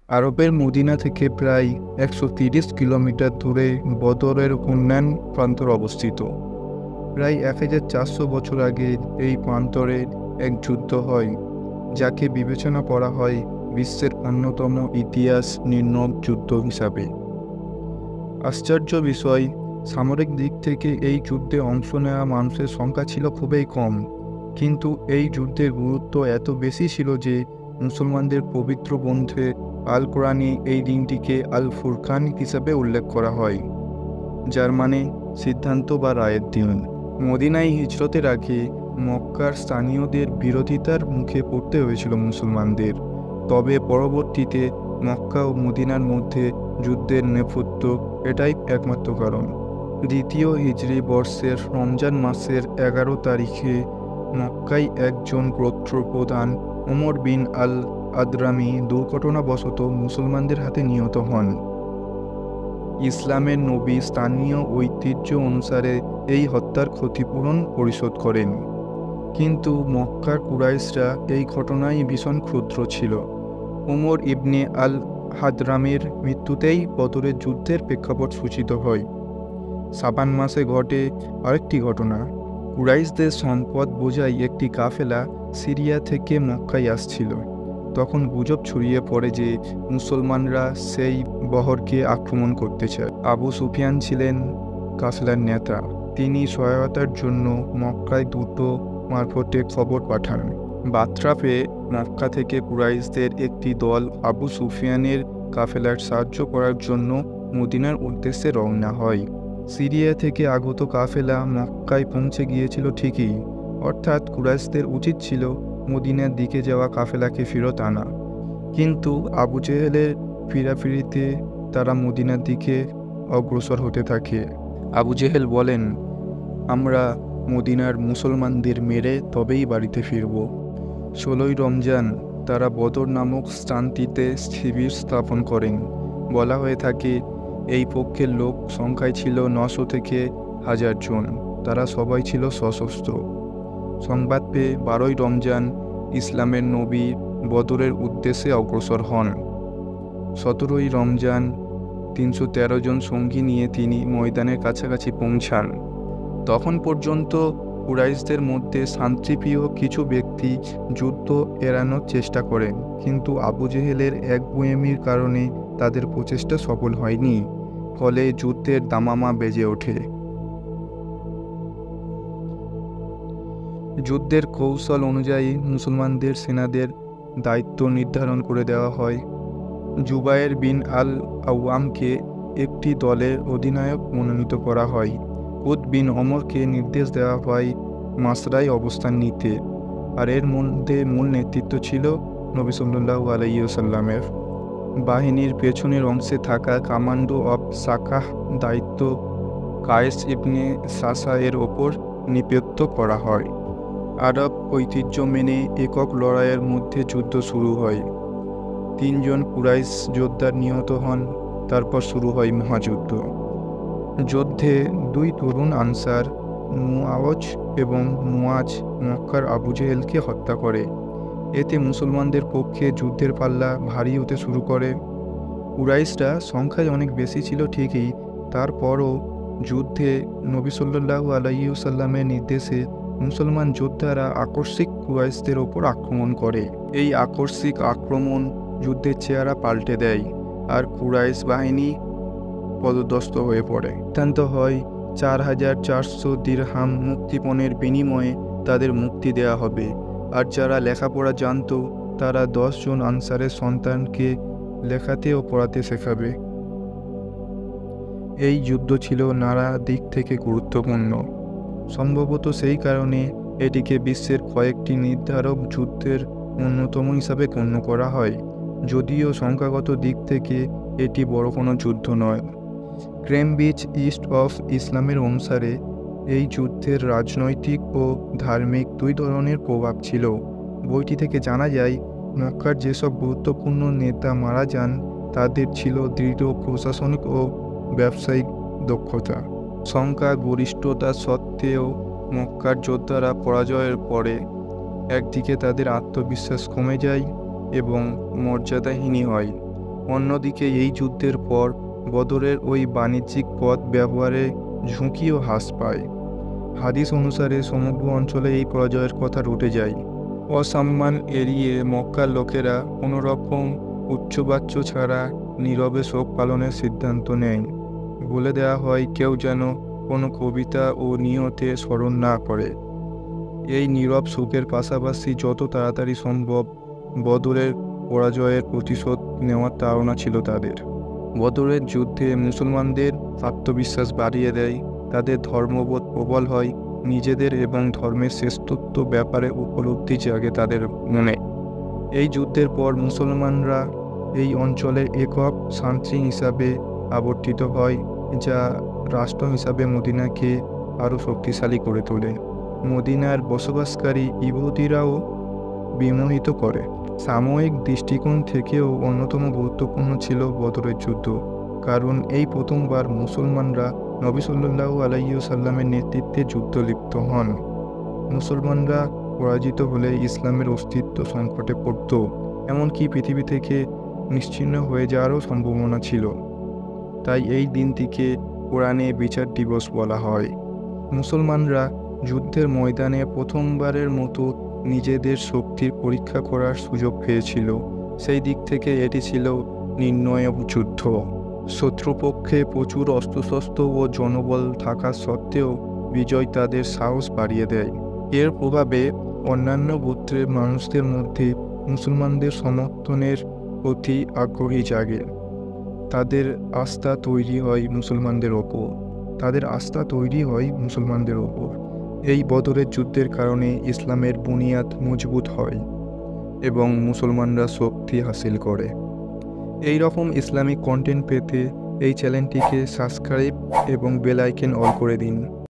আরবের মদিনা থেকে প্রায় ১৩০ কিলোমিটার দূরে বদরের অন্যান্য প্রান্তর অবস্থিত। প্রায় ১৪০০ বছর আগে এই প্রান্তরে এক যুদ্ধ হয়, যাকে বিবেচনা করা হয় বিশ্বের অন্যতম ইতিহাস নির্ণায়ক যুদ্ধ হিসাবে। আশ্চর্য বিষয়, সামরিক দিক থেকে এই যুদ্ধে অংশ নেওয়া মানুষের সংখ্যা ছিল খুবই কম, কিন্তু এই যুদ্ধের গুরুত্ব এত বেশি ছিল যে মুসলমানদের পবিত্র গ্রন্থে আল কোরআনে এই দিনটিকে আল ফুরকান হিসাবে উল্লেখ করা হয়, যার মানে সিদ্ধান্ত বা রায়ের দিন। মদিনায় হিজরতের আগে মক্কার স্থানীয়দের বিরোধিতার মুখে পড়তে হয়েছিল মুসলমানদের, তবে পরবর্তীতে মক্কা ও মদিনার মধ্যে যুদ্ধের নেপথ্য এটাই একমাত্র কারণ। দ্বিতীয় হিজরি বর্ষের রমজান মাসের ১১ তারিখে মক্কায় একজন গোত্রপ্রধান ওমর বিন আল আদরামি দুর্ঘটনাবশত মুসলমানদের হাতে নিহত হন। ইসলামের নবী স্থানীয় ঐতিহ্য অনুসারে এই হত্যার ক্ষতিপূরণ পরিশোধ করেন, কিন্তু মক্কার কুরাইশরা এই ঘটনায় ভীষণ ক্ষুদ্র ছিল। ওমর ইবনে আল হাদরামের মৃত্যুতেই বদরের যুদ্ধের প্রেক্ষাপট সূচিত হয়। শাবান মাসে ঘটে আরেকটি ঘটনা। কুরাইশদের সম্পদ বোঝাই একটি কাফেলা সিরিয়া থেকে মক্কায় আসছিল। তখন গুজব ছড়িয়ে পড়ে যে মুসলমানরা সেই বহরকে আক্রমণ করতে চায়। আবু সুফিয়ান ছিলেন কাফেলার নেতা। তিনি সহায়তার জন্য মক্কায় দূত মারফতে খবর পাঠান। বার্তা পেয়ে মক্কা থেকে কুরাইশদের একটি দল আবু সুফিয়ানের কাফেলার সাহায্য করার জন্য মদিনার উদ্দেশ্যে রওনা হয়। সিরিয়া থেকে আগত কাফেলা মক্কায় পৌঁছে গিয়েছিল ঠিকই, অর্থাৎ কুরাইশদের উচিত ছিল মদিনার দিকে যাওয়া কাফেলাকে ফেরত আনা, কিন্তু আবু জেহেলের ফিরাফিরিতে তারা মদিনার দিকে অগ্রসর হতে থাকে। আবু জেহেল বলেন, আমরা মদিনার মুসলমানদের মেরে তবেই বাড়িতে ফিরব। ১৬ই রমজান তারা বদর নামক স্থানটিতে শিবির স্থাপন করেন। বলা হয়ে থাকে এই পক্ষের লোক সংখ্যায় ছিল ৯০০ থেকে ১০০০ জন। তারা সবাই ছিল সশস্ত্র। সংবাদ পেয়ে ১২ই রমজান ইসলামের নবী বদরের উদ্দেশ্যে অগ্রসর হন। ১৭ই রমজান ৩১৩ জন সঙ্গী নিয়ে তিনি ময়দানের কাছাকাছি পৌঁছান। তখন পর্যন্ত কুরাইশদের মধ্যে শান্তিপ্রিয় কিছু ব্যক্তি যুদ্ধ এড়ানোর চেষ্টা করেন, কিন্তু আবু জেহেলের একগুঁয়েমির কারণে তাদের প্রচেষ্টা সফল হয়নি। ফলে যুদ্ধের দামামা বেজে ওঠে। যুদ্ধের কৌশল অনুযায়ী মুসলমানদের সেনাদের দায়িত্ব নির্ধারণ করে দেওয়া হয়। জুবায়ের বিন আল আওয়ামকে একটি দলের অধিনায়ক মনোনীত করা হয়। উদ বিন ওমরকে নির্দেশ দেওয়া হয় মাসরায় অবস্থান নিতে, আর এর মধ্যে মূল নেতৃত্ব ছিল নবী সাল্লাল্লাহু আলাইহি ওয়াসাল্লামের। বাহিনীর পেছনের অংশে থাকা কমান্ডো অফ সাকাহ দায়িত্ব কায়েস ইবনে সাসা এর ওপর নিপত্ত করা হয়। আরব ঐতিহ্য মেনে একক লড়াইয়ের মধ্যে যুদ্ধ শুরু হয়। ৩ জন কুরাইশ যোদ্ধা নিহত হন। তারপর শুরু হয় মহাযুদ্ধ। যুদ্ধে ২ তরুণ আনসার মুআওয়াজ এবং মুআজ মক্কার আবু জেহেলকে হত্যা করে। এতে মুসলমানদের পক্ষে যুদ্ধের পাল্লা ভারী হতে শুরু করে। কুরাইশরা সংখ্যায় অনেক বেশি ছিল ঠিকই, তারপরও যুদ্ধে নবী সাল্লাল্লাহু আলাইহি ওয়াসাল্লামের নির্দেশে মুসলমান যোদ্ধারা আকস্মিক কুরাইশদের ওপর আক্রমণ করে। এই আকস্মিক আক্রমণ যুদ্ধের চেহারা পাল্টে দেয়, আর কুরাইশ বাহিনী পদদস্ত হয়ে পড়ে। সিদ্ধান্ত হয় ৪,৪০০ দিরহাম মুক্তিপণের বিনিময়ে তাদের মুক্তি দেয়া হবে, আর যারা লেখাপড়া জানত তারা ১০ জন আনসারের সন্তানকে লেখাতে ও পড়াতে শেখাবে। এই যুদ্ধ ছিল নানা দিক থেকে গুরুত্বপূর্ণ। সম্ভবত সেই কারণে এটিকে বিশ্বের কয়েকটি নির্ধারক যুদ্ধের অন্যতম হিসাবে গণ্য করা হয়, যদিও সংখ্যাগত দিক থেকে এটি বড় কোনো যুদ্ধ নয়। ক্যামব্রিজ ইস্ট অফ ইসলামের অনুসারে এই যুদ্ধের রাজনৈতিক ও ধার্মিক ২ ধরনের প্রভাব ছিল। বইটি থেকে জানা যায় মক্কার যেসব গুরুত্বপূর্ণ নেতা মারা যান তাদের ছিল দৃঢ় প্রশাসনিক ও ব্যবসায়িক দক্ষতা। সংখ্যা গরিষ্ঠতা সত্ত্বেও মক্কার যোদ্ধারা পরাজয়ের পরে একদিকে তাদের আত্মবিশ্বাস কমে যায় এবং মর্যাদাহীন হয়, অন্যদিকে এই যুদ্ধের পর বদরের ওই বাণিজ্যিক পথ ব্যবহারে ঝুঁকিও হ্রাস পায়। হাদিস অনুসারে সমগ্র অঞ্চলে এই পরাজয়ের কথা রটে যায়। অসম্মান এড়িয়ে মক্কার লোকেরা কোনোরকম উচ্চবাচ্য ছাড়া নীরবে শোক পালনের সিদ্ধান্ত নেয়। বলে দেওয়া হয় কেউ যেন কোনো কবিতা ও নিয়তে স্মরণ না করে। এই নীরব শোকের পাশাপাশি যত তাড়াতাড়ি সম্ভব বদরের পরাজয়ের প্রতিশোধ নেওয়ার তাড়না ছিল তাদের। বদরের যুদ্ধে মুসলমানদের আত্মবিশ্বাস বাড়িয়ে দেয়, তাদের ধর্মবোধ প্রবল হয়, নিজেদের এবং ধর্মের শ্রেষ্ঠত্ব ব্যাপারে উপলব্ধি জাগে তাদের মনে। এই যুদ্ধের পর মুসলমানরা এই অঞ্চলের একক শান্তি হিসাবে আবর্তিত হয়, যা রাষ্ট্র হিসাবে মদিনাকে আরও শক্তিশালী করে তোলে। মদিনার বসবাসকারী ইহুদিরাও বিমোহিত করে। সাময়িক দৃষ্টিকোণ থেকেও অন্যতম গুরুত্বপূর্ণ ছিল বদরের যুদ্ধ, কারণ এই প্রথমবার মুসলমানরা নবী সাল্লাল্লাহু আলাইহি ওয়াসাল্লামের নেতৃত্বে যুদ্ধে লিপ্ত হন। মুসলমানরা পরাজিত হলে ইসলামের অস্তিত্ব সংকটে পড়ত, এমনকি পৃথিবী থেকে নিশ্চিহ্ন হয়ে যাওয়ারও সম্ভাবনা ছিল। তাই এই দিনটিকে কোরআনে বিচার দিবস বলা হয়। মুসলমানরা যুদ্ধের ময়দানে প্রথমবারের মতো নিজেদের শক্তির পরীক্ষা করার সুযোগ পেয়েছিল। সেই দিক থেকে এটি ছিল নির্ণায়ক যুদ্ধ। শত্রুপক্ষে প্রচুর অস্ত্রশস্ত্র ও জনবল থাকা সত্ত্বেও বিজয় তাদের সাহস বাড়িয়ে দেয়। এর প্রভাবে অন্যান্য গোত্রের মানুষদের মধ্যে মুসলমানদের সমর্থনের প্রতি আগ্রহী জাগে। তাদের আস্থা তৈরি হয় মুসলমানদের ওপর। এই বদরের যুদ্ধের কারণে ইসলামের বুনিয়াদ মজবুত হয় এবং মুসলমানরা শক্তি হাসিল করে। এই রকম ইসলামিক কন্টেন্ট পেতে এই চ্যানেলটিকে সাবস্ক্রাইব এবং বেল আইকন অল করে দিন।